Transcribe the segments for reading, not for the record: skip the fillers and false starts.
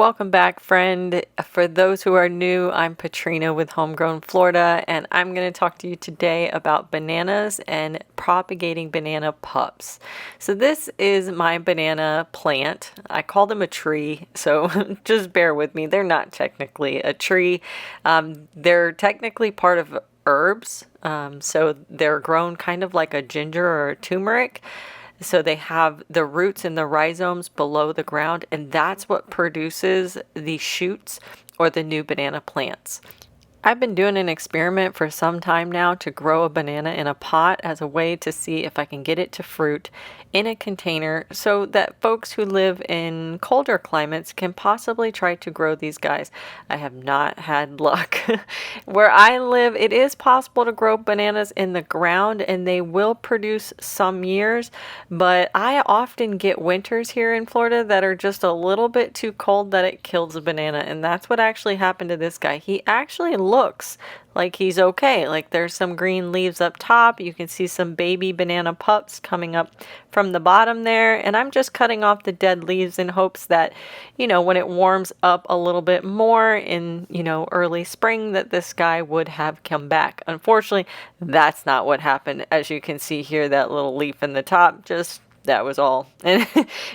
Welcome back, friend. For those who are new, I'm Patrina with Homegrown Florida, and I'm going to talk to you today about bananas and propagating banana pups. So this is my banana plant. I call them a tree, so just bear with me. They're not technically a tree. They're technically part of herbs, so they're grown kind of like a ginger or a turmeric. So they have the roots and the rhizomes below the ground, and that's what produces the shoots or the new banana plants. I've been doing an experiment for some time now to grow a banana in a pot as a way to see if I can get it to fruit in a container so that folks who live in colder climates can possibly try to grow these guys. I have not had luck. Where I live, it is possible to grow bananas in the ground and they will produce some years, but I often get winters here in Florida that are just a little bit too cold that it kills a banana, and that's what actually happened to this guy. He actually looks like he's okay. Like there's some green leaves up top. You can see some baby banana pups coming up from the bottom there. And I'm just cutting off the dead leaves in hopes that, when it warms up a little bit more in, early spring, that this guy would have come back. Unfortunately, that's not what happened. As you can see here, that little leaf in the top, that was all. And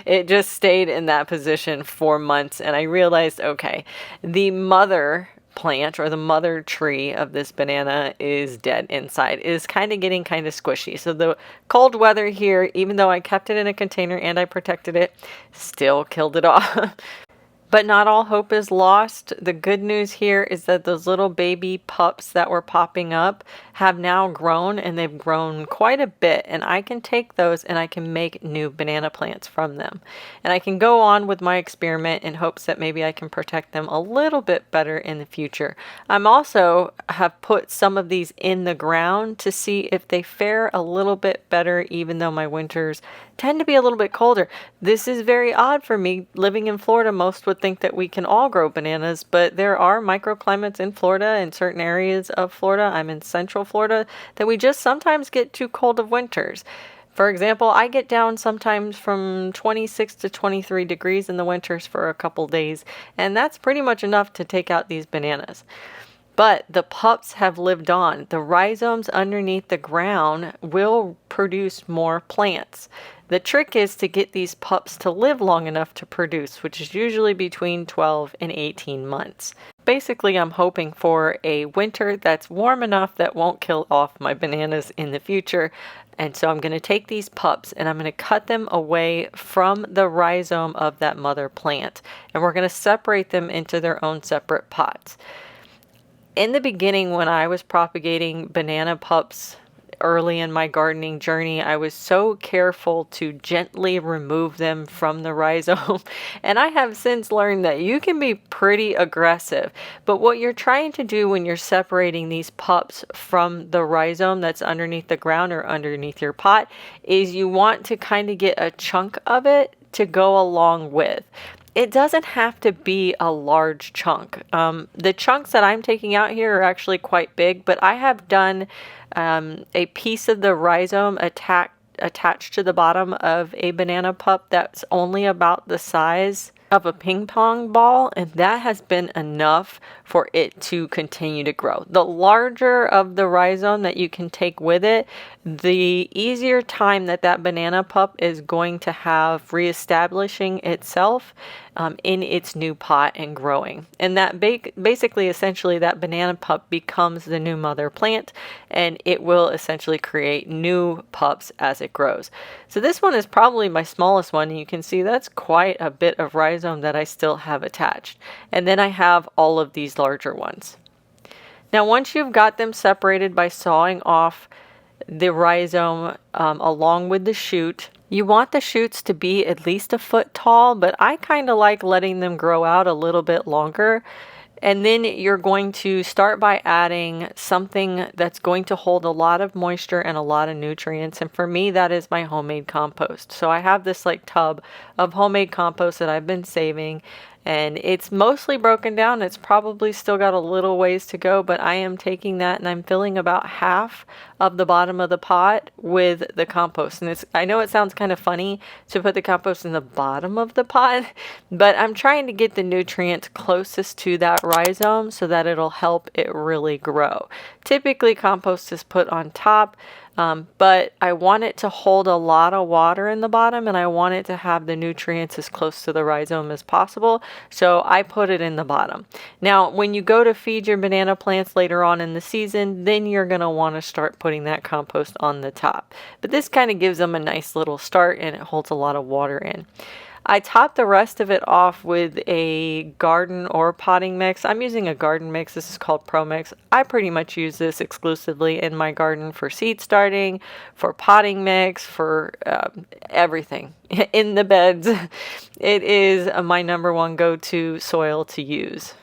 it just stayed in that position for months. And I realized, okay, the mother plant or the mother tree of this banana is dead inside. It is kind of getting kind of squishy. So the cold weather here, even though I kept it in a container and I protected it, still killed it off. But not all hope is lost. The good news here is that those little baby pups that were popping up have now grown, and they've grown quite a bit, and I can take those and I can make new banana plants from them. And I can go on with my experiment in hopes that maybe I can protect them a little bit better in the future. I'm also have put some of these in the ground to see if they fare a little bit better, even though my winters tend to be a little bit colder. This is very odd for me. Living in Florida, most would think that we can all grow bananas, but there are microclimates in Florida, in certain areas of Florida. I'm in central Florida, that we just sometimes get too cold of winters. For example, I get down sometimes from 26 to 23 degrees in the winters for a couple days, and that's pretty much enough to take out these bananas. But the pups have lived on. The rhizomes underneath the ground will produce more plants. The trick is to get these pups to live long enough to produce, which is usually between 12 and 18 months. Basically, I'm hoping for a winter that's warm enough that won't kill off my bananas in the future. And so I'm going to take these pups and I'm going to cut them away from the rhizome of that mother plant. And we're going to separate them into their own separate pots. In the beginning, when I was propagating banana pups early in my gardening journey, I was so careful to gently remove them from the rhizome. And I have since learned that you can be pretty aggressive. But what you're trying to do when you're separating these pups from the rhizome that's underneath the ground or underneath your pot is you want to kind of get a chunk of it to go along with. It doesn't have to be a large chunk. The chunks that I'm taking out here are actually quite big, but I have done a piece of the rhizome attached to the bottom of a banana pup that's only about the size of a ping pong ball, and that has been enough for it to continue to grow. The larger of the rhizome that you can take with it, the easier time that banana pup is going to have reestablishing itself in its new pot and growing. And that basically, essentially, that banana pup becomes the new mother plant, and it will essentially create new pups as it grows. So this one is probably my smallest one, and you can see that's quite a bit of rhizome that I still have attached. And then I have all of these larger ones. Now, once you've got them separated by sawing off the rhizome along with the shoot, you want the shoots to be at least a foot tall, but I kind of like letting them grow out a little bit longer. And then you're going to start by adding something that's going to hold a lot of moisture and a lot of nutrients. And for me, that is my homemade compost. So I have this tub of homemade compost that I've been saving. and it's mostly broken down. It's probably still got a little ways to go, but I am taking that and I'm filling about half of the bottom of the pot with the compost. And I know it sounds kind of funny to put the compost in the bottom of the pot, but I'm trying to get the nutrients closest to that rhizome so that it'll help it really grow. Typically compost is put on top, but I want it to hold a lot of water in the bottom, and I want it to have the nutrients as close to the rhizome as possible, so I put it in the bottom. Now, when you go to feed your banana plants later on in the season, then you're going to want to start putting that compost on the top. But this kind of gives them a nice little start, and it holds a lot of water in. I top the rest of it off with a garden or potting mix. I'm using a garden mix. This is called Pro Mix. I pretty much use this exclusively in my garden for seed starting, for potting mix, for everything in the beds. It is my number one go-to soil to use.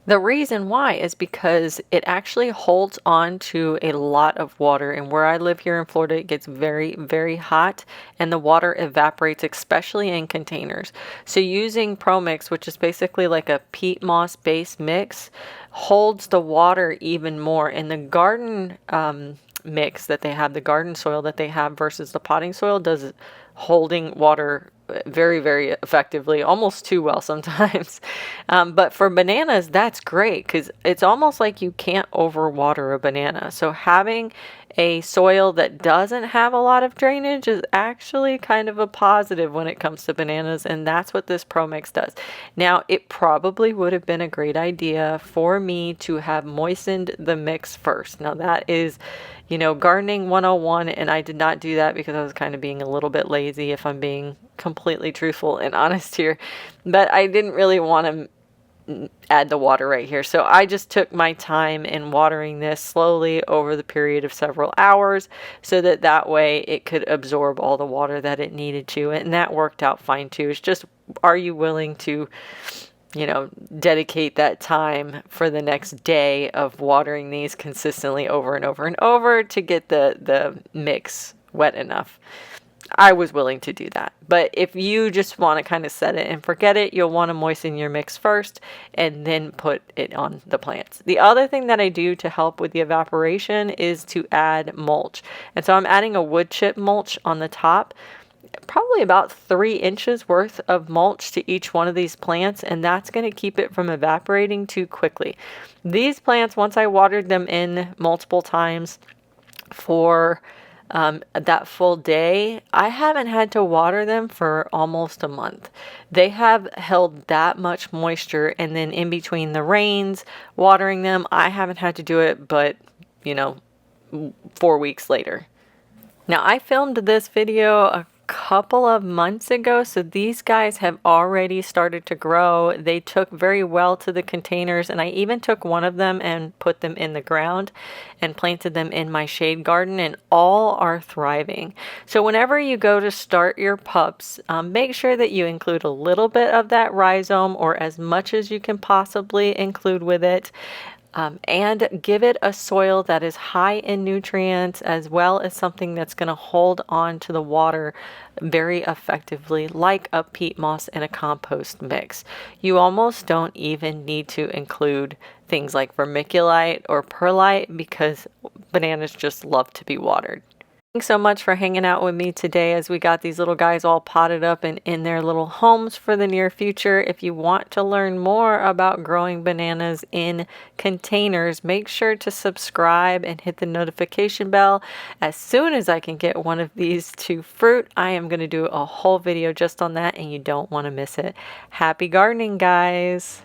The reason why is because it actually holds on to a lot of water, and where I live here in Florida, it gets very, very hot and the water evaporates, especially in containers. So using Pro Mix, which is basically like a peat moss based mix, holds the water even more. And the garden mix that they have, the garden soil that they have versus the potting soil, does holding water very, very effectively, almost too well sometimes. But for bananas, that's great because it's almost like you can't overwater a banana. So having a soil that doesn't have a lot of drainage is actually kind of a positive when it comes to bananas, and that's what this Pro Mix does. Now, it probably would have been a great idea for me to have moistened the mix first. Now, that is, gardening 101, and I did not do that because I was kind of being a little bit lazy, if I'm being completely truthful and honest here. But I didn't really want to add the water right here. So I just took my time in watering this slowly over the period of several hours so that way it could absorb all the water that it needed to. And that worked out fine too. It's just, are you willing to, dedicate that time for the next day of watering these consistently over and over and over to get the mix wet enough? I was willing to do that. But if you just want to kind of set it and forget it, you'll want to moisten your mix first and then put it on the plants. The other thing that I do to help with the evaporation is to add mulch. And so I'm adding a wood chip mulch on the top, probably about 3 inches worth of mulch to each one of these plants, and that's going to keep it from evaporating too quickly. These plants, once I watered them in multiple times for that full day, I haven't had to water them for almost a month. They have held that much moisture, and then in between the rains, watering them, I haven't had to do it but 4 weeks later. Now, I filmed this video a couple of months ago, so these guys have already started to grow. They took very well to the containers, and I even took one of them and put them in the ground and planted them in my shade garden, and all are thriving. So whenever you go to start your pups, make sure that you include a little bit of that rhizome, or as much as you can possibly include with it. And give it a soil that is high in nutrients, as well as something that's going to hold on to the water very effectively, like a peat moss and a compost mix. You almost don't even need to include things like vermiculite or perlite because bananas just love to be watered. Thanks so much for hanging out with me today as we got these little guys all potted up and in their little homes for the near future. If you want to learn more about growing bananas in containers, make sure to subscribe and hit the notification bell. As soon as I can get one of these to fruit, I am going to do a whole video just on that, and you don't want to miss it. Happy gardening, guys!